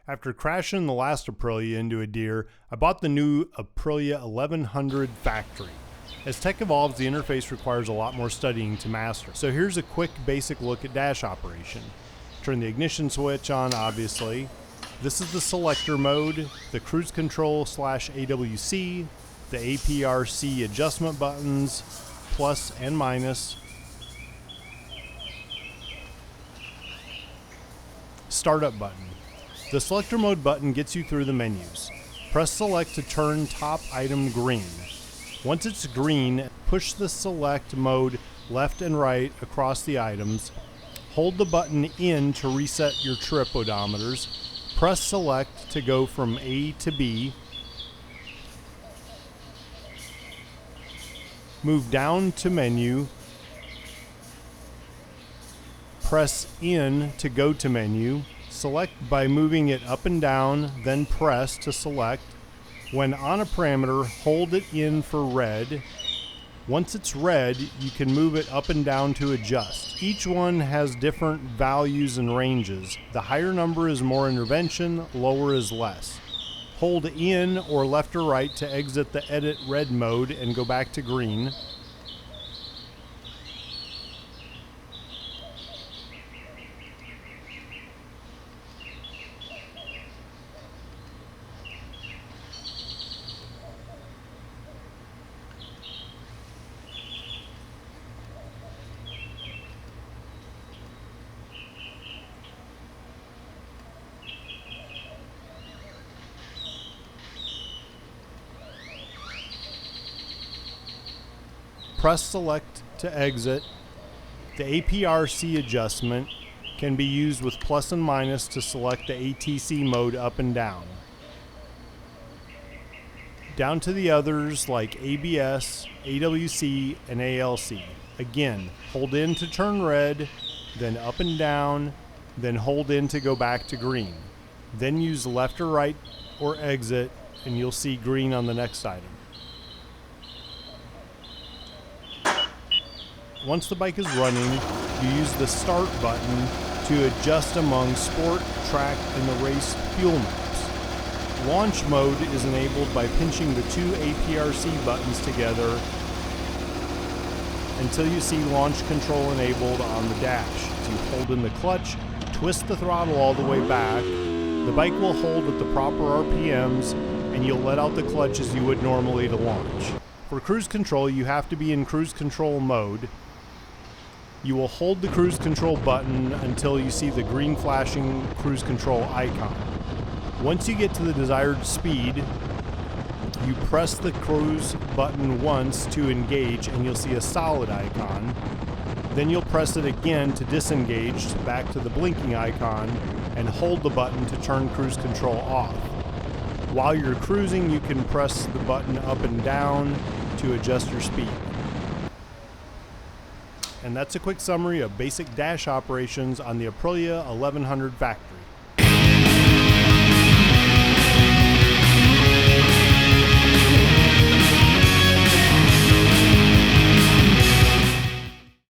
After crashing the last Aprilia into a deer, I bought the new Aprilia 1100 factory. As tech evolves, the interface requires a lot more studying to master. So here's a quick basic look at dash operation. Turn the ignition switch on, obviously. This is the selector mode, the cruise control / AWC, the APRC adjustment buttons, plus and minus. Startup button. The selector mode button gets you through the menus. Press select to turn top item green. Once it's green, push the select mode left and right across the items. Hold the button in to reset your trip odometers. Press select to go from A to B. Move down to menu. Press in to go to menu. Select by moving it up and down, then press to select. When on a parameter, hold it in for red. Once it's red, you can move it up and down to adjust. Each one has different values and ranges. The higher number is more intervention, lower is less. Hold in or left or right to exit the edit red mode and go back to green. Press select to exit. The APRC adjustment can be used with plus and minus to select the ATC mode up and down. Down to the others like ABS, AWC, and ALC. Again, hold in to turn red, then up and down, then hold in to go back to green. Then use left or right or exit, and you'll see green on the next item. Once the bike is running, you use the start button to adjust among sport, track, and the race fuel maps. Launch mode is enabled by pinching the two APRC buttons together until you see launch control enabled on the dash. So you hold in the clutch, twist the throttle all the way back. The bike will hold at the proper RPMs, and you'll let out the clutch as you would normally to launch. For cruise control, you have to be in cruise control mode. You will hold the cruise control button until you see the green flashing cruise control icon. Once you get to the desired speed, you press the cruise button once to engage and you'll see a solid icon. Then you'll press it again to disengage back to the blinking icon and hold the button to turn cruise control off. While you're cruising, you can press the button up and down to adjust your speed. And that's a quick summary of basic dash operations on the Aprilia 1100 factory.